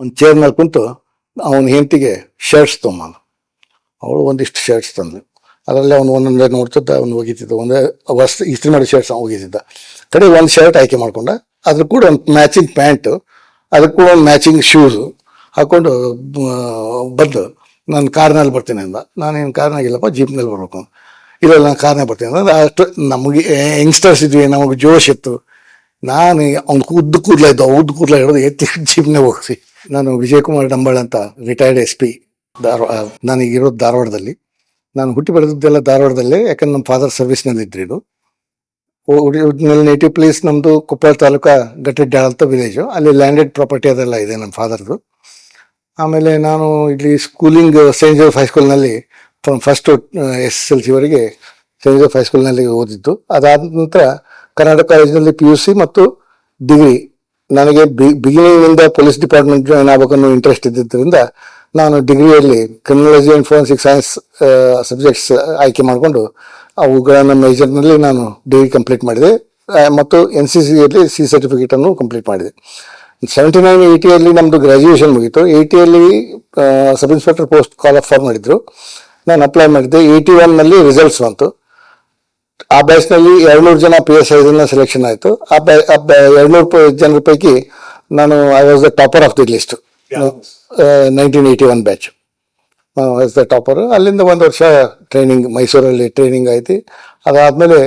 ಒಂದು ಚೇರ್ ಮೇಲೆ ಕುಂತು ಅವನ ಹೆಂಡತಿಗೆ ಶರ್ಟ್ಸ್ ತೊಗೊಂಬಂದ. ಅವಳು ಒಂದಿಷ್ಟು ಶರ್ಟ್ಸ್ ತಂದು ಅದರಲ್ಲಿ ಅವನು ಒಂದೊಂದೇ ನೋಡ್ತಿದ್ದ, ಅವನು ಒಗಿತಿದ್ದ, ಒಂದೇ ವಸ್ತು ಇಸ್ತ್ರಿ ಮಾಡಿ ಶರ್ಟ್ಸ್ ಅವನು ಒಗಿತಿದ್ದ. ಕಡೆ ಒಂದು ಶರ್ಟ್ ಆಯ್ಕೆ ಮಾಡ್ಕೊಂಡ, ಅದ್ರ ಕೂಡ ಒಂದು ಮ್ಯಾಚಿಂಗ್ ಪ್ಯಾಂಟು, ಅದಕ್ಕೆ ಕೂಡ ಒಂದು ಮ್ಯಾಚಿಂಗ್ ಶೂಸು ಹಾಕ್ಕೊಂಡು ಬಂದು ನಾನು ಕಾರ್ನಲ್ಲಿ ಬರ್ತೀನಿ ಅಂದ. ನಾನೇನು ಕಾರ್ನಾಗಿಲ್ಲಪ್ಪ, ಜೀಪ್ನಲ್ಲಿ ಬರ್ಬೇಕು. ಇಲ್ಲ ನಾನು ಕಾರ್ನಾಗ ಬರ್ತೀನಿ ಅಂದ್ರೆ ಅಷ್ಟು ನಮಗೆ ಯಂಗ್ಸ್ಟರ್ಸ್ ಇದ್ವಿ, ನಮಗೆ ಜೋಶ್ ಇತ್ತು. ನಾನು ಅವ್ನು ಉದ್ದು ಕೂದಲ ಇದ್ದ, ಉದ್ದು ಕೂದಲ ಹಿಡಿದು ಎತ್ತಿ ಜೀಪ್ನೇ ಹೋಗಿಸಿ. ನಾನು ವಿಜಯಕುಮಾರ್ ಡಂಬಾಳ್ ಅಂತ ರಿಟೈರ್ಡ್ SP, ನನಗಿರೋದು ಧಾರವಾಡದಲ್ಲಿ. ನಾನು ಹುಟ್ಟಿ ಬೆಳೆದಿದ್ದೆಲ್ಲ ಧಾರವಾಡದಲ್ಲೇ, ಯಾಕಂದ್ರೆ ನಮ್ಮ ಫಾದರ್ ಸರ್ವಿಸ್ನಲ್ಲಿ ಇದ್ರಿದು. ಒರಿಜಿನಲ್ ನೇಟಿವ್ ಪ್ಲೇಸ್ ನಮ್ಮದು ಕೊಪ್ಪಳ ತಾಲೂಕಾ ಗಟ್ಟಿಡ್ಯಾಳ ಅಂತ ವಿಲೇಜು. ಅಲ್ಲಿ ಲ್ಯಾಂಡೆಡ್ ಪ್ರಾಪರ್ಟಿ ಅದೆಲ್ಲ ಇದೆ ನಮ್ಮ ಫಾದರ್ದು. ಆಮೇಲೆ ನಾನು ಇಲ್ಲಿ ಸ್ಕೂಲಿಂಗ್ ಸೈಂಟ್ ಜೋಸೆಫ್ ಹೈಸ್ಕೂಲ್ನಲ್ಲಿ ಫ್ರಮ್ ಫಸ್ಟು SSLC ವರೆಗೆ ಸೈಂಟ್ ಜೋಸೆಫ್ ಹೈಸ್ಕೂಲ್ನಲ್ಲಿ ಓದಿದ್ದು. ಅದಾದ ನಂತರ ಕರ್ನಾಟಕ ಕಾಲೇಜಿನಲ್ಲಿ PUC ಮತ್ತು ಡಿಗ್ರಿ. ನನಗೆ ಬಿಗಿನಿಂಗಿಂದ ಪೊಲೀಸ್ ಡಿಪಾರ್ಟ್ಮೆಂಟ್ ಜಾಯ್ನ್ ಆಗಬೇಕನ್ನೋ ಇಂಟ್ರೆಸ್ಟ್ ಇದ್ದಿದ್ದರಿಂದ ನಾನು ಡಿಗ್ರಿಯಲ್ಲಿ criminology and forensic science subjects ಆಯ್ಕೆ ಮಾಡಿಕೊಂಡು ಅವುಗಳನ್ನು ಮೇಜರ್ನಲ್ಲಿ ನಾನು ಡಿಗ್ರಿ ಕಂಪ್ಲೀಟ್ ಮಾಡಿದೆ ಮತ್ತು NCCಯಲ್ಲಿ C ಸರ್ಟಿಫಿಕೇಟನ್ನು ಕಂಪ್ಲೀಟ್ ಮಾಡಿದೆ. 79-80 ನಮ್ಮದು ಗ್ರ್ಯಾಜುಯೇಷನ್ ಮುಗೀತು. 80 sub inspector post Call of for ಮಾಡಿದ್ರು. ನಾನು ಅಪ್ಲೈ ಮಾಡಿದ್ದೆ. 81 ರಿಸಲ್ಟ್ಸ್ ಬಂತು. ಆ ಬ್ಯಾಚ್ನಲ್ಲಿ 200 ಜನ PSI ಸೆಲೆಕ್ಷನ್ ಆಯಿತು. ಆ 200 ಜನರ ಪೈಕಿ ನಾನು I was the topper of the list. 1981 batch was the topper. ಅಲ್ಲಿಂದ 1 ವರ್ಷ ಟ್ರೈನಿಂಗ್ ಮೈಸೂರಲ್ಲಿ ಟ್ರೈನಿಂಗ್ ಆಯ್ತು. ಅದಾದಮೇಲೆ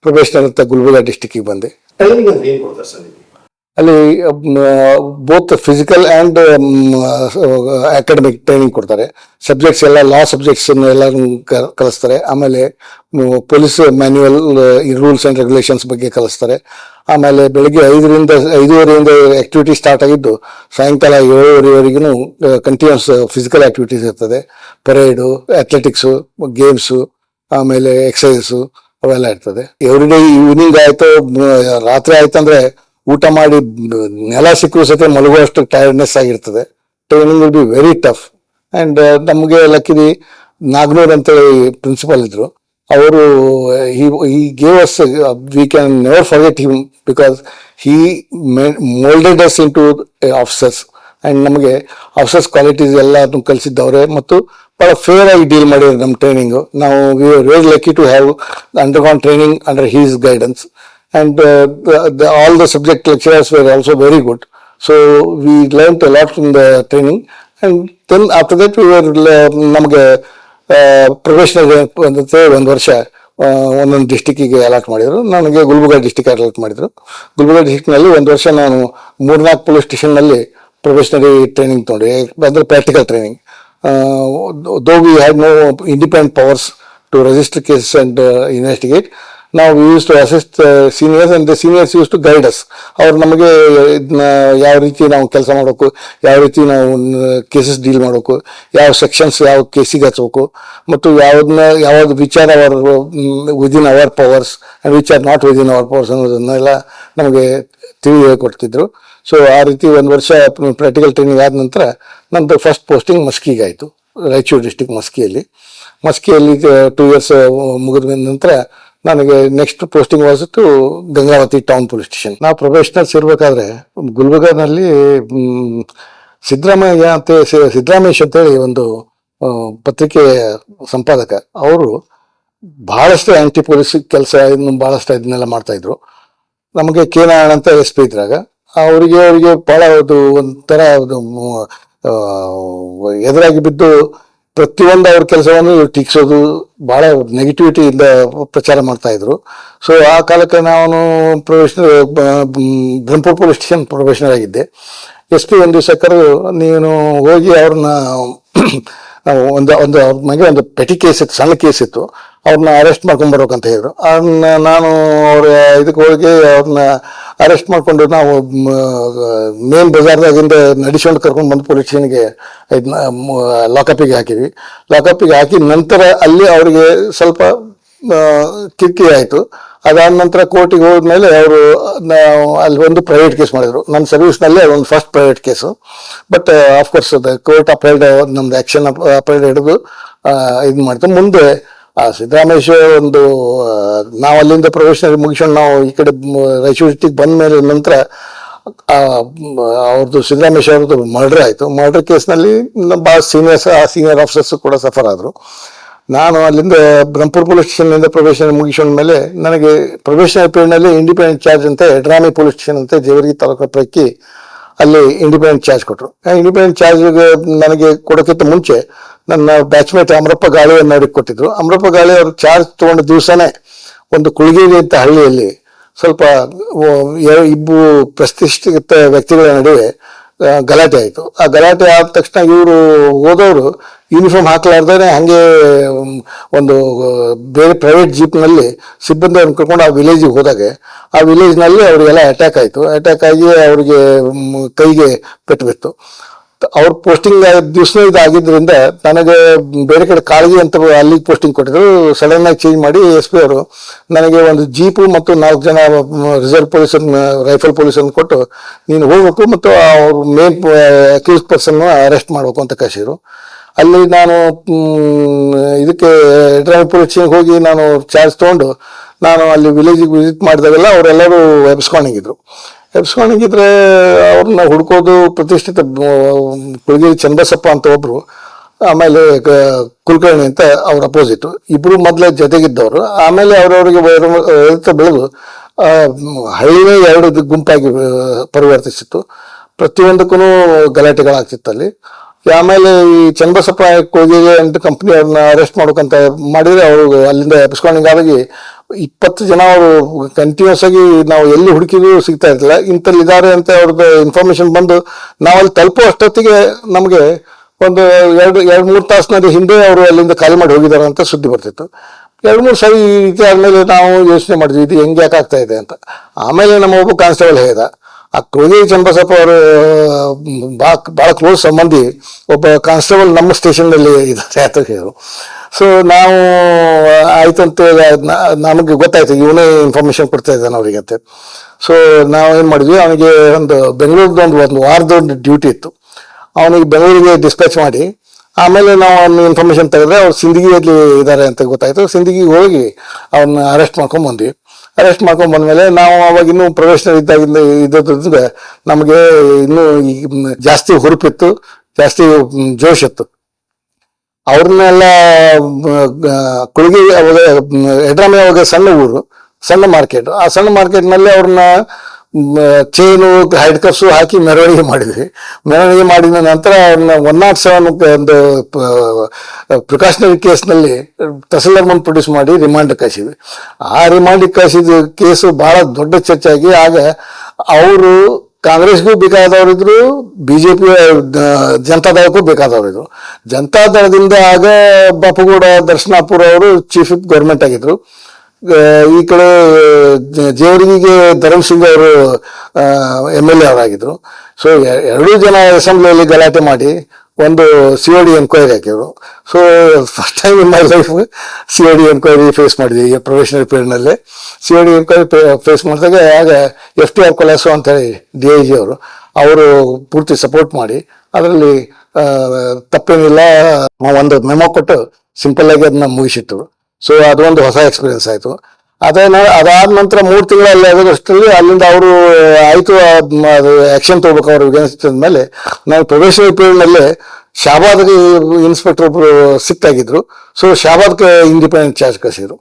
ಪ್ರೊಬೇಷನರ್ ಅಂತ ಗುಲ್ಬರ್ಗ ಡಿಸ್ಟಿಕ್ಕಿಗೆ ಬಂದೆ. ಅಲ್ಲಿ both physical and academic training ಕೊಡ್ತಾರೆ. ಸಬ್ಜೆಕ್ಟ್ಸ್ ಎಲ್ಲ ಲಾ ಸಬ್ಜೆಕ್ಟ್ಸ್ ಎಲ್ಲರೂ ಕಲಿಸ್ತಾರೆ. ಆಮೇಲೆ police manual rules and regulations ಬಗ್ಗೆ ಕಲಿಸ್ತಾರೆ. ಆಮೇಲೆ ಬೆಳಗ್ಗೆ 5:30 ಆ್ಯಕ್ಟಿವಿಟಿ ಸ್ಟಾರ್ಟ್ ಆಗಿದ್ದು ಸಾಯಂಕಾಲ 7:30ವರೆಗೂ ಕಂಟಿನ್ಯೂಸ್ ಫಿಸಿಕಲ್ ಆ್ಯಕ್ಟಿವಿಟೀಸ್ ಇರ್ತದೆ. ಪರೇಡು, ಅಥ್ಲೆಟಿಕ್ಸು, ಗೇಮ್ಸು, ಆಮೇಲೆ ಎಕ್ಸಸೈಸು ಅವೆಲ್ಲ ಇರ್ತದೆ. ಎವ್ರಿ ಡೇ ಈವ್ನಿಂಗ್ ಆಯಿತು, ರಾತ್ರಿ ಆಯ್ತಂದ್ರೆ ಊಟ ಮಾಡಿ ನೆಲ ಸಿಕ್ಕರೂ ಸತೆ ಮಲಗುವಷ್ಟು ಟೈರ್ಡ್ನೆಸ್ ಆಗಿರ್ತದೆ. Training will be very tough. And ನಮಗೆ ಲಕ್ಕಿಲಿ ನಾಗನೂರ್ ಅಂತೇಳಿ ಪ್ರಿನ್ಸಿಪಲ್ ಇದ್ರು. ಅವರು he gave us, we can never forget him because he molded us into officers. And ನಮಗೆ ಆಫೀಸರ್ಸ್ ಕ್ವಾಲಿಟೀಸ್ ಎಲ್ಲ ಕಲಿಸಿದ್ದವ್ರೆ ಮತ್ತು ಭಾಳ ಫೇರ್ ಆಗಿ ಡೀಲ್ ಮಾಡಿದ್ರು ನಮ್ಮ ಟ್ರೈನಿಂಗು. ನಾವು we are very lucky to have undergone training under his guidance. And all the subject lecturers were also very good. So we learned a lot from the training. And then after that we were ನಮಗೆ professional ಅಂತ 1 ವರ್ಷ ಒಂದೊಂದು ಡಿಸ್ಟಿಕ್ಕಿಗೆ allot ಮಾಡಿದರು. ನನಗೆ Gulbarga district allot ಮಾಡಿದರು. ಗುಲ್ಬರ್ಗ ಡಿಸ್ಟಿಕ್ನಲ್ಲಿ 1 ವರ್ಷ ನಾನು 3-4 police ಸ್ಟೇಷನ್ನಲ್ಲಿ ಪ್ರೊಫೆಷನರಿ training ತೊಗೊಂಡೆ, ಅಂದರೆ practical training. Though we had no independent powers to register cases and investigate. ನಾವು used to assist seniors and the seniors used to guide us. ಅವ್ರು ನಮಗೆ ಇದನ್ನ ಯಾವ ರೀತಿ ನಾವು ಕೆಲಸ ಮಾಡಬೇಕು, ಯಾವ ರೀತಿ ನಾವು ಕೇಸಸ್ ಡೀಲ್ ಮಾಡಬೇಕು, ಯಾವ ಸೆಕ್ಷನ್ಸ್ ಯಾವ ಕೇಸಿಗೆ ಹಚ್ಚಬೇಕು ಮತ್ತು ಯಾವ್ದು which are our within our powers and which are not within our powers ಅನ್ನೋದನ್ನೆಲ್ಲ ನಮಗೆ ತಿಳಿಕೊಡ್ತಿದ್ರು. ಸೊ ಆ ರೀತಿ 1 ವರ್ಷ ಪ್ರಾಕ್ಟಿಕಲ್ ಟ್ರೈನಿಂಗ್ ಆದ ನಂತರ ನಂದು ಫಸ್ಟ್ ಪೋಸ್ಟಿಂಗ್ ಮಸ್ಕಿಗೆ ಆಯಿತು, ರಾಯಚೂರು ಡಿಸ್ಟಿಕ್ ಮಸ್ಕಿಯಲ್ಲಿ 2 ಇಯರ್ಸ್ ಮುಗಿದ ನಂತರ ನನಗೆ next posting was to Gangavathi town police station. ನಾವು ಪ್ರೊಫೆಷನಲ್ಸ್ ಇರಬೇಕಾದ್ರೆ ಗುಲ್ಬರ್ಗನಲ್ಲಿ ಸಿದ್ದರಾಮೇಶ್ ಅಂತೇಳಿ ಒಂದು ಪತ್ರಿಕೆ ಸಂಪಾದಕ, ಅವರು ಬಹಳಷ್ಟು ಆ್ಯಂಟಿ ಪೊಲೀಸ್ ಕೆಲಸ ಭಾಳಷ್ಟು ಇದನ್ನೆಲ್ಲ ಮಾಡ್ತಾಯಿದ್ರು. ನಮಗೆ ಕೇನಾಳ್ ಅಂತ SP ಇದ್ರಾಗ ಅವರಿಗೆ ಭಾಳ ಒಂಥರ ಎದುರಾಗಿ ಬಿದ್ದು ಪ್ರತಿಯೊಂದು ಅವ್ರ ಕೆಲಸವನ್ನು ಟೀಕಿಸೋದು, ಭಾಳ ನೆಗೆಟಿವಿಟಿಯಿಂದ ಪ್ರಚಾರ ಮಾಡ್ತಾಯಿದ್ರು. ಸೊ ಆ ಕಾಲಕ್ಕೆ ನಾನು ಬ್ರಹ್ಮಪುರ ಪೊಲೀಸ್ ಸ್ಟೇಷನ್ ಪ್ರೊಫೆಷನರ್ ಆಗಿದ್ದೆ. SP ಒಂದು ದಿವಸ ಕರೆದು, ನೀನು ಹೋಗಿ ಅವ್ರನ್ನ ಅವ್ರ ಮನೆಗೆ ಒಂದು ಪೆಟಿ ಕೇಸ್ ಇತ್ತು, ಸಣ್ಣ ಕೇಸ್ ಇತ್ತು, ಅವ್ರನ್ನ ಅರೆಸ್ಟ್ ಮಾಡ್ಕೊಂಡ್ಬರ್ಬೇಕಂತ ಹೇಳಿದ್ರು. ಅದನ್ನ ನಾನು ಅವ್ರ ಇದಕ್ಕೆ ಹೋಗಿ ಅವ್ರನ್ನ ಅರೆಸ್ಟ್ ಮಾಡಿಕೊಂಡು ನಾವು ಮೇನ್ ಬಜಾರ್ದಾಗಿಂದ ನಡೆಸ್ಕೊಂಡು ಕರ್ಕೊಂಡು ಬಂದು ಪೊಲೀಸ್ ಸ್ಟೇಷನ್ಗೆ ಇದನ್ನ ಲಾಕಪ್ಪಿಗೆ ಹಾಕಿದ್ವಿ. ಲಾಕಪ್ಪಿಗೆ ಹಾಕಿ ನಂತರ ಅಲ್ಲಿ ಅವರಿಗೆ ಸ್ವಲ್ಪ ಕಿರಿಕಿರಿ ಆಯಿತು. ಅದಾದ ನಂತರ ಕೋರ್ಟಿಗೆ ಹೋದ್ಮೇಲೆ ಅವರು ಅಲ್ಲಿ ಒಂದು ಪ್ರೈವೇಟ್ ಕೇಸ್ ಮಾಡಿದರು. ನನ್ನ ಸರ್ವಿಸ್ನಲ್ಲಿ ಅದೊಂದು first private case. But of course the court upheld ನಮ್ದು ಆ್ಯಕ್ಷನ್ ಅಪೈಲ್ಡ್ ಹಿಡಿದು ಇದು ಮಾಡ್ತು. ಮುಂದೆ ಸಿದ್ದರಾಮೇಶ್ ನಾವು ಅಲ್ಲಿಂದ ಪ್ರೊಫೆಷನಲ್ ಮುಗಿಸ್ಕೊಂಡು ನಾವು ಈ ಕಡೆ ರಾಯಚೂರು ಡಿಸ್ಟಿಕ್ ಬಂದ ಮೇಲೆ ನಂತರ ಅವ್ರದ್ದು ಸಿದ್ದರಾಮೇಶ್ ಅವ್ರದ್ದು ಮರ್ಡರ್ ಆಯಿತು. ಮರ್ಡರ್ ಕೇಸ್ನಲ್ಲಿ ಭಾಳ ಸೀನಿಯರ್ ಆಫೀಸರ್ಸ್ ಕೂಡ ಸಫರ್ ಆದರು. ನಾನು ಅಲ್ಲಿಂದ ಬ್ರಹ್ಮಪುರ ಪೊಲೀಸ್ ಸ್ಟೇಷನ್ನಿಂದ ಪ್ರೊಬೇಷನ್ ಮುಗಿಸ್ಕೊಂಡ ಮೇಲೆ ನನಗೆ ಪ್ರೊಬೇಷನರಿ ಪೀರಿಯಡ್ನಲ್ಲಿ ಇಂಡಿಪೆಂಡೆಂಟ್ ಚಾರ್ಜ್ ಅಂತ ಯಡ್ರಾಮಿ ಪೊಲೀಸ್ ಸ್ಟೇಷನ್ ಅಂತ ಜೇವರ್ಗಿ ತಾಲೂಕು ಪೈಕಿ ಅಲ್ಲಿ ಇಂಡಿಪೆಂಡೆಂಟ್ ಚಾರ್ಜ್ ಕೊಟ್ಟರು. ಇಂಡಿಪೆಂಡೆಂಟ್ ಚಾರ್ಜ್ಗೆ ನನಗೆ ಕೊಡೋಕ್ಕಿಂತ ಮುಂಚೆ ನನ್ನ ಬ್ಯಾಚ್ಮೇಟ್ ಅಮರಪ್ಪ ಗಾಳಿ ಅನ್ನೋರಿಗೆ ಕೊಟ್ಟಿದ್ರು. ಅಮರಪ್ಪ ಗಾಳಿ ಅವರು ಚಾರ್ಜ್ ತೊಗೊಂಡ ದಿವಸನೇ ಒಂದು ಕುಳಗೇರಿ ಅಂತ ಹಳ್ಳಿಯಲ್ಲಿ ಸ್ವಲ್ಪ ಇಬ್ಬರು ಪ್ರತಿಷ್ಠಿತ ವ್ಯಕ್ತಿಗಳ ನಡುವೆ ಗಲಾಟೆ ಆಯಿತು. ಆ ಗಲಾಟೆ ಆದ ತಕ್ಷಣ ಇವರು ಹೋದವರು ಯೂನಿಫಾರ್ಮ್ ಹಾಕಲಾರ್ದೇ ಹಾಗೆ ಒಂದು ಬೇರೆ ಪ್ರೈವೇಟ್ ಜೀಪ್ನಲ್ಲಿ ಸಿಬ್ಬಂದಿಯನ್ನು ಕರ್ಕೊಂಡು ಆ ವಿಲೇಜಿಗೆ ಹೋದಾಗ ಆ ವಿಲೇಜ್ನಲ್ಲಿ ಅವರಿಗೆಲ್ಲ ಅಟ್ಯಾಕ್ ಆಯಿತು. ಅಟ್ಯಾಕ್ ಆಗಿ ಅವರಿಗೆ ಕೈಗೆ ಪೆಟ್ಟು ಬಿತ್ತು. ಅವ್ರ ಪೋಸ್ಟಿಂಗ್ ದಿವಸ ಇದಾಗಿದ್ದರಿಂದ ನನಗೆ ಬೇರೆ ಕಡೆ ಕಾಳಗಿ ಅಂತ ಅಲ್ಲಿಗೆ ಪೋಸ್ಟಿಂಗ್ ಕೊಟ್ಟಿದ್ರು. ಸಡನ್ ಆಗಿ ಚೇಂಜ್ ಮಾಡಿ SP ಅವರು ನನಗೆ ಒಂದು ಜೀಪು ಮತ್ತು 4 ಜನ ರಿಸರ್ವ್ ಪೊಲೀಸನ್ನು ರೈಫಲ್ ಪೊಲೀಸನ್ನು ಕೊಟ್ಟು ನೀನು ಹೋಗ್ಬೇಕು ಮತ್ತು ಅವ್ರ ಮೇನ್ ಅಕ್ಯೂಸ್ ಪರ್ಸನ್ ಅರೆಸ್ಟ್ ಮಾಡ್ಬೇಕು ಅಂತ ಕಳಿಸಿದ್ರು. ಅಲ್ಲಿ ನಾನು ಇದಕ್ಕೆ ಯಡ್ರಾಮಿ ಪೊಲೀಸ್ ಸ್ಟೇಷನ್ಗೆ ಹೋಗಿ ನಾನು ಚಾರ್ಜ್ ತೊಗೊಂಡು ನಾನು ಅಲ್ಲಿ ವಿಲೇಜಿಗೆ ವಿಸಿಟ್ ಮಾಡಿದಾಗೆಲ್ಲ ಅವರೆಲ್ಲರೂ ಎಬ್ಸ್ಕೊಂಡಿದ್ರು. ಅವ್ರನ್ನ ಹುಡ್ಕೋದು ಪ್ರತಿಷ್ಠಿತ ಕುಳಗೇರಿ ಚನ್ನಬಸಪ್ಪ ಅಂತ ಒಬ್ರು, ಆಮೇಲೆ ಕುಲಕರ್ಣಿ ಅಂತ ಅವ್ರ ಅಪೋಸಿಟ್, ಇಬ್ರು ಮೊದಲೇ ಜೊತೆಗಿದ್ದವರು. ಆಮೇಲೆ ಅವರವರಿಗೆ ಬೆಳೆದು ಹಳ್ಳಿನೇ 2 ಗುಂಪಾಗಿ ಪರಿವರ್ತಿಸಿತ್ತು. ಪ್ರತಿಯೊಂದಕ್ಕೂ ಗಲಾಟೆಗಳಾಗ್ತಿತ್ತು ಅಲ್ಲಿ. ಆಮೇಲೆ ಈ ಚನ್ನಬಸಪ್ಪ ಕುಳಗೇರಿ ಅಂತ ಕಂಪ್ನಿ ಅವ್ರನ್ನ ಅರೆಸ್ಟ್ ಮಾಡ್ಬೇಕಂತ ಮಾಡಿದ್ರೆ ಅವರು ಅಲ್ಲಿಂದ ಎಬ್ಸ್ಕೊಂಡಿಂಗಾಗಿ 20 ಜನ ಅವರು ಕಂಟಿನ್ಯೂಸ್ ಆಗಿ ನಾವು ಎಲ್ಲಿ ಹುಡುಕಿದ್ರು ಸಿಗ್ತಾ ಇರ್ಲಿಲ್ಲ. ಇಂಥಲ್ಲಿ ಇದ್ದಾರೆ ಅಂತ ಅವ್ರದ್ದು ಇನ್ಫಾರ್ಮೇಶನ್ ಬಂದು ನಾವು ಅಲ್ಲಿ ತಲುಪೋ ಅಷ್ಟೊತ್ತಿಗೆ ನಮಗೆ ಒಂದು 2-3 ತಾಸಿನ ಹಿಂದೆ ಅವರು ಅಲ್ಲಿಂದ ಖಾಲಿ ಮಾಡಿ ಹೋಗಿದ್ದಾರೆ ಅಂತ ಸುದ್ದಿ ಬರ್ತಿತ್ತು. 2-3 ಸರಿ ಈ ರೀತಿ ಆದ್ಮೇಲೆ ನಾವು ಯೋಚನೆ ಮಾಡಿದ್ವಿ ಇದು ಹೆಂಗೆ ಯಾಕಾಗ್ತಾ ಇದೆ ಅಂತ. ಆಮೇಲೆ ನಮ್ಮ ಒಬ್ಬ ಕಾನ್ಸ್ಟೇಬಲ್ ಹೇಳ್ದ, ಆ ಕುಳಗೇರಿ ಚನ್ನಬಸಪ್ಪ ಅವರು ಭಾಳ ಕ್ಲೋಸ್ ಸಂಬಂಧಿ ಒಬ್ಬ ಕಾನ್ಸ್ಟೇಬಲ್ ನಮ್ಮ ಸ್ಟೇಷನ್ನಲ್ಲಿ ಇದ್ದಾರೆ ಅಂತ ಹೇಳಿದ್ರು. ಸೊ ನಾವು ಆಯ್ತು ಅಂತ ನಮಗೆ ಗೊತ್ತಾಯ್ತು ಇವನೇ ಇನ್ಫಾರ್ಮೇಶನ್ ಕೊಡ್ತಾ ಇದ್ದಾನೆ ಅವರಿಗೆ ಅಂತ. ಸೊ ನಾವು ಏನು ಮಾಡಿದ್ವಿ, ಅವನಿಗೆ ಒಂದು ಬೆಂಗಳೂರದ್ದು ಒಂದು ವಾರದ ಡ್ಯೂಟಿ ಇತ್ತು. ಅವನಿಗೆ ಬೆಂಗಳೂರಿಗೆ ಡಿಸ್ಪ್ಯಾಚ್ ಮಾಡಿ ಆಮೇಲೆ ನಾವು ಅವ್ನ ಇನ್ಫಾರ್ಮೇಶನ್ ತೆಗೆದ್ರೆ ಅವ್ರು ಸಿಂದಗಿಯಲ್ಲಿ ಇದ್ದಾರೆ ಅಂತ ಗೊತ್ತಾಯ್ತು. ಸಿಂದಗಿಗೆ ಹೋಗಿ ಅವನ್ನ ಅರೆಸ್ಟ್ ಬಂದ್ವಿ. ಅರೆಸ್ಟ್ ಬಂದ್ಮೇಲೆ ನಾವು ಅವಾಗ ಇನ್ನೂ ಪ್ರೊಫೆಷನಲ್ ಇದ್ದದ್ರಿಂದ ನಮಗೆ ಇನ್ನೂ ಜಾಸ್ತಿ ಹುರುಪಿತ್ತು, ಜಾಸ್ತಿ ಜೋಶ್ ಇತ್ತು. ಅವ್ರನ್ನೆಲ್ಲ ಕುಳಗೇರಿ ಅವಾಗ ಯಡ್ರಾಮಿ ಅವಾಗ ಸಣ್ಣ ಊರು, ಸಣ್ಣ ಮಾರ್ಕೆಟ್. ಆ ಸಣ್ಣ ಮಾರ್ಕೆಟ್ನಲ್ಲಿ ಅವ್ರನ್ನ ಚೈನು ಹೈಡ್ ಕಪ್ಸು ಹಾಕಿ ಮೆರವಣಿಗೆ ಮಾಡಿದ್ವಿ. ಮೆರವಣಿಗೆ ಮಾಡಿದ ನಂತರ ಅವ್ರನ್ನ 107 ಒಂದು ಪ್ರಿಕಾಷನರಿ ಕೇಸ್ನಲ್ಲಿ ತಹಸೀಲ್ದಾರ್ ಮುಂದೆ ಪ್ರೊಡ್ಯೂಸ್ ಮಾಡಿ ರಿಮಾಂಡ್ ಕಳಿಸಿದ್ವಿ. ಆ ರಿಮಾಂಡಿಗೆ ಕಳಿಸಿದ ಕೇಸು ಬಹಳ ದೊಡ್ಡ ಚರ್ಚೆ ಆಗಿ ಆಗ ಅವರು ಕಾಂಗ್ರೆಸ್ಗೂ ಬೇಕಾದವರಿದ್ರು, BJP ಜನತಾದಳಕ್ಕೂ ಬೇಕಾದವರಿದ್ರು. ಜನತಾದಳದಿಂದ ಆಗ ಬಾಪುಗೌಡ ದರ್ಶನಾಪುರ ಅವರು ಚೀಫ್ ವಿಪ್ ಗೌರ್ಮೆಂಟ್ ಆಗಿದ್ರು. ಈ ಕಡೆ ಜೇವರ್ಗಿಗೆ ಧರ್ಮ್ ಸಿಂಗ್ ಅವರು MLA ಅವರಾಗಿದ್ರು. ಸೊ 2 ಜನ ಅಸೆಂಬ್ಲಿಯಲ್ಲಿ ಗಲಾಟೆ ಮಾಡಿ ಒಂದು COD ಎನ್ಕ್ವೈರಿ ಹಾಕಿದ್ರು. So first time in my life COD enquiry face ಮಾಡಿದ್ವಿ ಪ್ರೊಫೆಷನಲ್ ಪೀರಿಯಡ್ನಲ್ಲೇ. COD ಎನ್ಕ್ವೈರಿ ಫೇಸ್ ಮಾಡಿದಾಗ ಆಗ FTR ಕೊಲಾಸೋ ಅಂತೇಳಿ DIG ಅವರು ಪೂರ್ತಿ ಸಪೋರ್ಟ್ ಮಾಡಿ ಅದರಲ್ಲಿ ತಪ್ಪೇನಿಲ್ಲ ಒಂದು ಮೆಮೊ ಕೊಟ್ಟು ಸಿಂಪಲ್ ಆಗಿ ಅದನ್ನ ಮುಗಿಸಿತ್ತು. ಸೊ ಅದೊಂದು ಹೊಸ ಎಕ್ಸ್ಪೀರಿಯನ್ಸ್ ಆಯಿತು. ಅದಾದ ನಂತರ 3 ತಿಂಗಳಲ್ಲಿ ಆಗೋದಷ್ಟರಲ್ಲಿ ಅಲ್ಲಿಂದ ಅವರು ಆಯಿತು ಅದು ಆ್ಯಕ್ಷನ್ ತೊಗೋಬೇಕು ಅವ್ರಿಗೆ ಮೇಲೆ ನಾವು ಪ್ರೊಬೇಷನರಿ ಪೀರಿಯಡ್ನಲ್ಲೇ ಶಾಬಾದ್ಗೆ ಇನ್ಸ್ಪೆಕ್ಟರ್ ಒಬ್ಬರು ಸಿಕ್ತಾಗಿದ್ರು. ಸೊ ಶಾಬಾದ್ಗೆ ಇಂಡಿಪೆಂಡೆಂಟ್ ಚಾರ್ಜ್ ಕಳಿಸಿದ್ರು.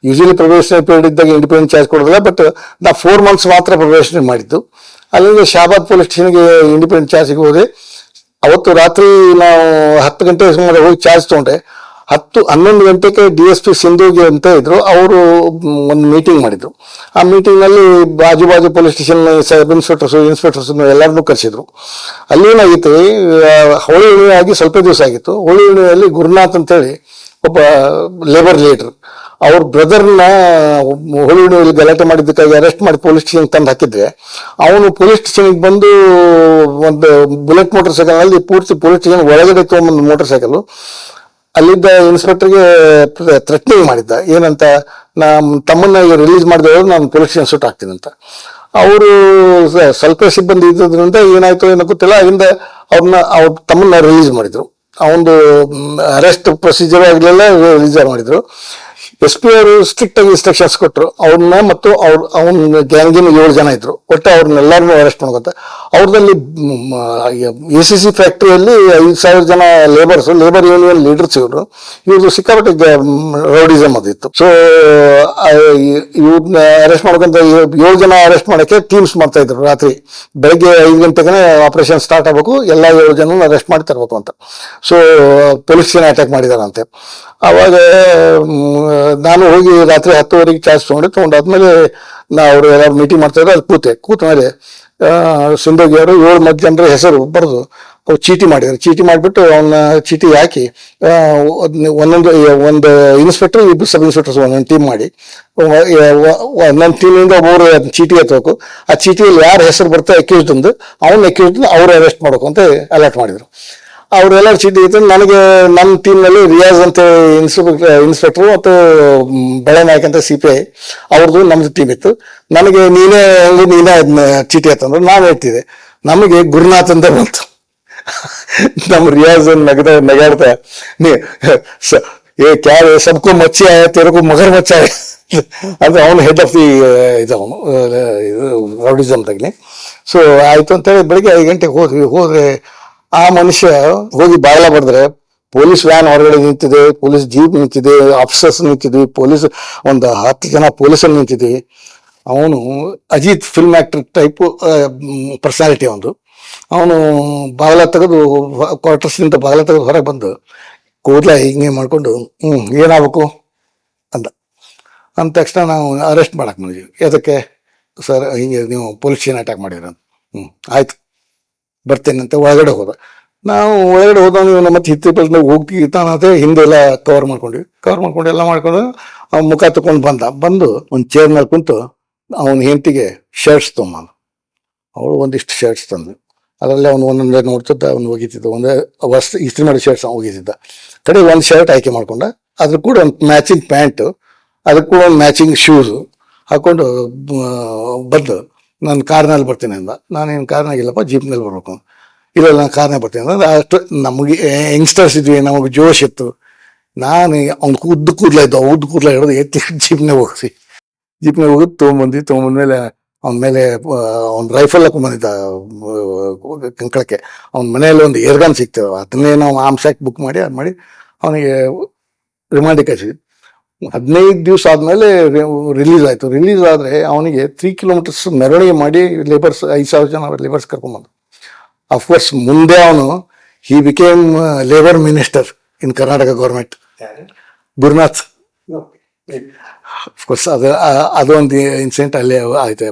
ಯೂಶಲಿ ಪ್ರೊಬೇಷನರಿ ಪೀರಿಯಡ್ ಇದ್ದಾಗ ಇಂಡಿಪೆಂಡೆಂಟ್ ಚಾರ್ಜ್ ಕೊಡೋದಿಲ್ಲ, ಬಟ್ ನಾವು 4 months ಮಾತ್ರ ಪ್ರೊಬೇಷನರಿ ಮಾಡಿದ್ದು. ಅಲ್ಲಿಂದ ಶಾಬಾದ್ ಪೊಲೀಸ್ ಸ್ಟೇಷನ್ಗೆ ಇಂಡಿಪೆಂಡೆಂಟ್ ಚಾರ್ಜ್ಗೆ ಹೋದೆ. ಅವತ್ತು ರಾತ್ರಿ ನಾವು 10 ಗಂಟೆ ಸುಮಾರು ಹೋಗಿ ಚಾರ್ಜ್ ತೊಗೊಂಡೆ. 10-11 ಗಂಟೆಗೆ DSP ಸಿಂಧುಗೆ ಅಂತ ಇದ್ರು, ಅವರು ಒಂದು ಮೀಟಿಂಗ್ ಮಾಡಿದ್ರು. ಆ ಮೀಟಿಂಗ್ನಲ್ಲಿ ಬಾಜು ಪೊಲೀಸ್ ಸ್ಟೇಷನ್ ಸಬ್ ಇನ್ಸ್ಪೆಕ್ಟರ್ಸ್ ಎಲ್ಲರನ್ನೂ ಕರೆಸಿದ್ರು. ಅಲ್ಲಿ ಏನಾಗಿತ್ತು, ಹೋಳಿ ಹುಣ್ಣಿಮೆ ಆಗಿ ಸ್ವಲ್ಪ ದಿವಸ ಆಗಿತ್ತು. ಹೋಳಿ ಹುಣ್ಣಿಮೆಯಲ್ಲಿ ಗುರುನಾಥ್ ಅಂತೇಳಿ ಒಬ್ಬ ಲೇಬರ್ ಲೀಡರ್ ಅವ್ರ ಬ್ರದರ್ನ ಹೋಳಿ ಹುಣ್ಣಿಮೆಯಲ್ಲಿ ಗಲಾಟೆ ಮಾಡಿದ್ದಕ್ಕಾಗಿ ಅರೆಸ್ಟ್ ಮಾಡಿ ಪೊಲೀಸ್ ಸ್ಟೇಷನ್ ತಂದು ಹಾಕಿದ್ರೆ, ಅವನು ಪೊಲೀಸ್ ಸ್ಟೇಷನ್ಗೆ ಬಂದು ಒಂದು ಬುಲೆಟ್ ಮೋಟರ್ ಸೈಕಲ್ನಲ್ಲಿ ಪೂರ್ತಿ ಪೊಲೀಸ್ ಸ್ಟೇಷನ್ ಒಳಗಡೆ ತೊಗೊಂಬಂದು ಮೋಟರ್ ಸೈಕಲ್ ಅಲ್ಲಿದ್ದ ಇನ್ಸ್ಪೆಕ್ಟರ್ಗೆ ಥ್ರೆಟ್ನಿಂಗ್ ಮಾಡಿದ್ದ. ಏನಂತ, ನಮ್ಮ ತಮ್ಮನ್ನ ರಿಲೀಸ್ ಮಾಡಿದವರು ನಾನು ಪೊಲೀಸ್ ಸ್ಟೇಷನ್ ಸುಟ್ಟು ಹಾಕ್ತೀನಿ ಅಂತ. ಅವರು ಸ್ವಲ್ಪ ಸಿಬ್ಬಂದಿ ಇದ್ದದ್ರಿಂದ ಏನಾಯ್ತು ಏನೋ ಗೊತ್ತಿಲ್ಲ, ಅಲ್ಲಿಂದ ಅವ್ರ ತಮ್ಮನ್ನ ರಿಲೀಸ್ ಮಾಡಿದ್ರು. ಅವನು ಅರೆಸ್ಟ್ ಪ್ರೊಸೀಜರ್ ಆಗಲಿಲ್ಲ, ರಿಲೀಸ್ ಮಾಡಿದ್ರು. ಎಸ್ ಪಿ ಅವರು ಸ್ಟ್ರಿಕ್ಟ್ ಆಗಿ ಇನ್ಸ್ಟ್ರಕ್ಷನ್ಸ್ ಕೊಟ್ಟರು ಅವ್ರನ್ನ ಮತ್ತು ಅವನ ಗ್ಯಾಂಗಿನ 7 ಜನ ಇದ್ರು, ಒಟ್ಟು ಅವ್ರನ್ನೆಲ್ಲರನ್ನೂ ಅರೆಸ್ಟ್ ಮಾಡ್ಕೊಂತ. ಅವ್ರದಲ್ಲಿ ACC ಫ್ಯಾಕ್ಟ್ರಿಯಲ್ಲಿ 5,000 ಜನ ಲೇಬರ್ ಯೂನಿಯನ್ ಲೀಡರ್ಸ್ ಇವ್ರದ್ದು ಸಿಕ್ಕಾಪಟ್ಟೆ ರೌಡಿಸಮ್ ಅದಿತ್ತು. ಸೊ ಇವ್ರನ್ನ ಅರೆಸ್ಟ್ ಮಾಡ್ಕೊಂತ 7 ಜನ ಅರೆಸ್ಟ್ ಮಾಡಕ್ಕೆ ಟೀಮ್ಸ್ ಮಾಡ್ತಾ ಇದ್ರು. ರಾತ್ರಿ ಬೆಳಗ್ಗೆ 5 ಗಂಟೆಗೆ ಆಪರೇಷನ್ ಸ್ಟಾರ್ಟ್ ಆಗಬೇಕು, ಎಲ್ಲ 7 ಜನ ಅರೆಸ್ಟ್ ಮಾಡಿ ತರಬೇಕು ಅಂತ. ಸೊ ಪೊಲೀಸ್ ಜನ ಅಟ್ಯಾಕ್ ಮಾಡಿದಾರಂತೆ. ಅವಾಗ ನಾನು ಹೋಗಿ ರಾತ್ರಿ 10:00 ಚಾರ್ಜ್ ತಗೊಂಡಾದ್ಮೇಲೆ ಅವರು ಎಲ್ಲರೂ ಮೀಟಿಂಗ್ ಮಾಡ್ತಾ ಇದ್ರು. ಅಲ್ಲಿ ಕೂತ ಮೇಲೆ ಸಿಂಧೋಗಿ ಅವರು 7 ಜನರ ಹೆಸರು ಬರೆದು ಅವ್ರು ಚೀಟಿ ಮಾಡಿದ್ರು. ಚೀಟಿ ಮಾಡಿಬಿಟ್ಟು ಅವನ್ನ ಚೀಟಿ ಹಾಕಿ ಒಂದು ಇನ್ಸ್ಪೆಕ್ಟರ್, 2 ಸಬ್ ಇನ್ಸ್ಪೆಕ್ಟರ್ಸ್ ಒಂದೊಂದು ಟೀಮ್ ಮಾಡಿ ನನ್ನ ಟೀಮಿಂದ ಒಬ್ಬರು ಚೀಟಿ ಎತ್ತಬೇಕು. ಆ ಚೀಟಿಯಲ್ಲಿ ಯಾರ ಹೆಸರು ಬರ್ತಾ ಅಕ್ಯೂಸ್ಡ್ ಅಂದು ಅವ್ರು ಅರೆಸ್ಟ್ ಮಾಡಬೇಕು ಅಂತ ಅಲರ್ಟ್ ಮಾಡಿದ್ರು. ಅವರೆಲ್ಲ ಚೀಟಿ ಇತ್ತು. ನನಗೆ ನನ್ನ ಟೀಮ್ನಲ್ಲಿ ರಿಯಾಜ್ ಅಂತ ಇನ್ಸ್ಪೆಕ್ಟರ್ ಮತ್ತು ಬೆಳೆ ನಾಯಕ್ ಅಂತ CPI ಅವ್ರದ್ದು ನಮ್ದು ಟೀಮ್ ಇತ್ತು. ನನಗೆ ನೀನೇ ಅದನ್ನ ಚೀಟಿ ಅಂತಂದ್ರೆ ನಾನು ಹೇಳ್ತಿದ್ದೆ. ನಮಗೆ ಗುರುನಾಥ್ ಅಂತ ಬಂತು. ನಮ್ಮ ರಿಯಾಜ್ ನಗಾಡ್ತಾ ಕ್ಯಾರೆ ಸಬ್ಕೋ ಮಚ್ಚಿ ಆಯ ತೆರಕು ಮಗರ್ ಮಚ್ಚ ಅಂದ್ರೆ ಅವನು ಹೆಡ್ ಆಫ್ ದಿ ಅವನು ರೌಡಿಸಮ್ದಾಗ್ಲಿ. ಸೊ ಆಯ್ತು ಅಂತೇಳಿ ಬೆಳಿಗ್ಗೆ 5 ಗಂಟೆಗೆ ಹೋದ್ರೆ ಆ ಮನುಷ್ಯ ಹೋಗಿ ಬಾಗಿಲ ಬಡಿದ್ರೆ ಪೊಲೀಸ್ ವ್ಯಾನ್ ಹೊರಗಡೆ ನಿಂತಿದೆ, ಪೊಲೀಸ್ ಜೀಪ್ ನಿಂತಿದೆ, ಆಫೀಸರ್ಸ್ ನಿಂತಿದ್ವಿ, ಪೊಲೀಸ್ ಒಂದು 10 ಜನ ಪೊಲೀಸರು ನಿಂತಿದ್ವಿ. ಅವನು Ajith film actor type personality ಅವನು ಬಾಗಿಲ ತೆಗೆದು ಕ್ವಾರ್ಟರ್ಸ್ನಿಂದ ಬಾಗಿಲ ತೆಗೆದು ಹೊರಗೆ ಬಂದು ಕೂದಲ ಹಿಂಗೆ ಮಾಡ್ಕೊಂಡು ಏನಾಗಬೇಕು ಅಂದ ತಕ್ಷಣ ನಾವು ಅರೆಸ್ಟ್ ಮಾಡಕ್ಕೆ ಬಂದಿದ್ವಿ. ಅದಕ್ಕೆ ಸರ್ ಹಿಂಗೆ ನೀವು ಪೊಲೀಸ್ ಸ್ಟೇಷನ್ ಅಟ್ಯಾಕ್ ಮಾಡಿದ್ರ ಆಯ್ತು ಬರ್ತೇನೆ ಅಂತ ಒಳಗಡೆ ಹೋದ. ನಾವು ಒಳಗಡೆ ಹೋದವನು ಇವನು ಮತ್ತೆ ಹಿತ್ತಿ ಹೋಗ್ತಾನಂತೆ ಹಿಂದೆಲ್ಲ ಕವರ್ ಮಾಡ್ಕೊಂಡು ಎಲ್ಲ ಮಾಡ್ಕೊಂಡು ಅವ್ನ ಮುಖ ತಗೊಂಡು ಬಂದು ಒಂದು ಚೇರ್ ಮೇಲೆ ಕುಂತು ಅವನ ಹೆಂಡತಿಗೆ ಶರ್ಟ್ಸ್ ತೊಗೊಂಬಂದು ಅವಳು ಒಂದಿಷ್ಟು ಶರ್ಟ್ಸ್ ತಂದು ಅದರಲ್ಲಿ ಅವನು ಒಂದೊಂದೇ ನೋಡ್ತಿದ್ದ, ಅವ್ನು ಒಗಿತಿದ್ದ, ಒಂದೇ ಇಸ್ತ್ರಿ ಮಾಡಿ ಶರ್ಟ್ಸ್ ಒಗಿತಿದ್ದ. ಕಡೆ ಒಂದು ಶರ್ಟ್ ಆಯ್ಕೆ ಮಾಡ್ಕೊಂಡ, ಅದ್ರ ಕೂಡ ಒಂದು ಮ್ಯಾಚಿಂಗ್ ಪ್ಯಾಂಟು, ಅದಕ್ಕೆ ಕೂಡ ಒಂದು ಮ್ಯಾಚಿಂಗ್ ಶೂಸು ಹಾಕೊಂಡು ಬಂದು ನಾನು ಕಾರ್ನಲ್ಲಿ ಬರ್ತೀನಿ ಅಂದ. ನಾನೇನು ಕಾರ್ನಾಗಿಲ್ಲಪ್ಪ, ಜೀಪ್ನಲ್ಲಿ ಬರ್ಬೇಕು. ಇಲ್ಲ ನಾನು ಕಾರ್ನಾಗ ಬರ್ತೀನಿ ಅಂದ್ರೆ ಅಷ್ಟು ನಮಗೆ ಯಂಗ್ಸ್ಟರ್ಸ್ ಇದ್ವಿ, ನಮಗೆ ಜೋಶ್ ಇತ್ತು. ನಾನು ಅವ್ನು ಉದ್ದ ಕೂದಲ ಹಿಡಿದು ಎತ್ತಿ ಜೀಪ್ನಾಗ ಹೋಗಿ ತೊಗೊಂಬಂದ್ಮೇಲೆ ಅವನ ಮೇಲೆ ಅವ್ನ ರೈಫಲ್ ಹಾಕೊಂಡ್ಬಂದಿದ್ದ ಕಂಕಳಕ್ಕೆ. ಅವ್ನ ಮನೆಯಲ್ಲಿ ಒಂದು ಏರ್ಗನ್ ಸಿಗ್ತೇವೆ, ಅದನ್ನೇ ನಾವು ಆರ್ಮ್ಸ್ ಆಕ್ಟ್ ಬುಕ್ ಮಾಡಿ ಅವನಿಗೆ ರಿಮಾಂಡಿಗೆ ಕಳಿಸಿದ್ವಿ. 15 ದಿವಸ ಆದಮೇಲೆ ರಿಲೀಸ್ ಆಯಿತು. ರಿಲೀಸ್ ಆದರೆ ಅವನಿಗೆ 3 ಕಿಲೋಮೀಟರ್ಸ್ ಮೆರವಣಿಗೆ ಮಾಡಿ 5,000 ಜನ ಲೇಬರ್ಸ್ ಕರ್ಕೊಂಡ್ಬಂದು. ಅಫ್ಕೋರ್ಸ್ ಮುಂದೆ ಅವನು ಹಿ ಬಿಕೇಮ್ ಲೇಬರ್ ಮಿನಿಸ್ಟರ್ ಇನ್ ಕರ್ನಾಟಕ ಗೌರ್ಮೆಂಟ್, ಗುರುನಾಥ್. ಅಫ್ಕೋರ್ಸ್ ಅದೊಂದು ಇನ್ಸಿಡೆಂಟ್ ಅಲ್ಲೇ ಆಯ್ತು.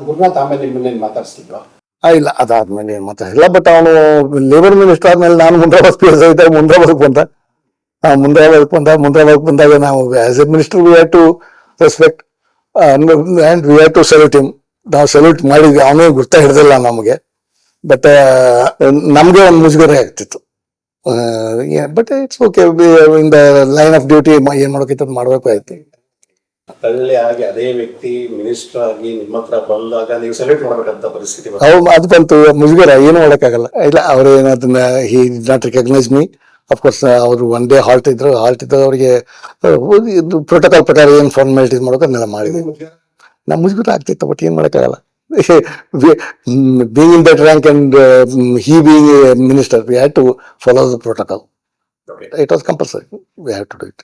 ಗುರುನಾಥ್ ಆಮೇಲೆ ಮಾತಾಡ್ಸಿದ್ರು ಇಲ್ಲ, ಅದಾದ್ಮೇಲೆ ಏನು ಮಾತಾಡಿಲ್ಲ. ಬಟ್ ಅವನು ಲೇಬರ್ ಮಿನಿಸ್ಟರ್ ಆದ್ಮೇಲೆ ನಾನು ಮುಂದ್ರಾಬಾದ್ ಪಿ ಎಸ್ ಐ ಮುಂದ್ರಾಬಾದ್ಗೆ ಬಂದಾಗ ನಾವು as a minister we have to respect and we have to salute him. ನಾವು ಸಲ್ಯೂಟ್ ಮಾಡಿದ್ವಿ, ಅವನೇ ಗುರ್ತಾ ಹಿಡ್ದಿಲ್ಲ ನಮಗೆ. ಬಟ್ ನಮ್ಗೆ ಒಂದು ಮುಜುಗರ ಆಗ್ತಿತ್ತು. But it's okay, in the line of duty ಏನ್ ಮಾಡೋಕಿತ್ತು ಮಾಡ್ಬೇಕು ಆಯ್ತು. ಹಾಗೆ ಅದೇ ವ್ಯಕ್ತಿ ಮಿನಿಸ್ಟರ್ ಆಗಿ ನಿಮ್ಮ ಹತ್ರ ಬಂದಾಗ ನೀವು ಸೆಲೆಕ್ಟ್ ಮಾಡ್ಬೇಕಂತ ಪರಿಸ್ಥಿತಿ ಅದು ಬಂತು. ಮುಜುಗರ ಏನು ಮಾಡೋಕ್ಕಾಗಲ್ಲ. ಇಲ್ಲ ಅವ್ರು ಏನದನ್ನ he did not recognise me. Of course ಅವರು ಒನ್ ಡೇ ಹಾಲ್ಟ್ ಇದ್ರು ಅವರಿಗೆ ಪ್ರೋಟೋಕಾಲ್ ಪ್ರಕಾರ ಏನು ಫಾರ್ಮಾಲಿಟೀಸ್ ಮಾಡೋಕೆ ಅದನ್ನೆಲ್ಲ ಮಾಡಿದ್ವಿ. ನಮ್ಮ ಮುಜುಗರ ಆಗ್ತಿತ್ತು, ಬಟ್ ಏನು ಮಾಡೋಕ್ಕಾಗಲ್ಲ. being in that rank and he being a minister, we had to follow the protocol. Okay. It was compulsory. We had to do it.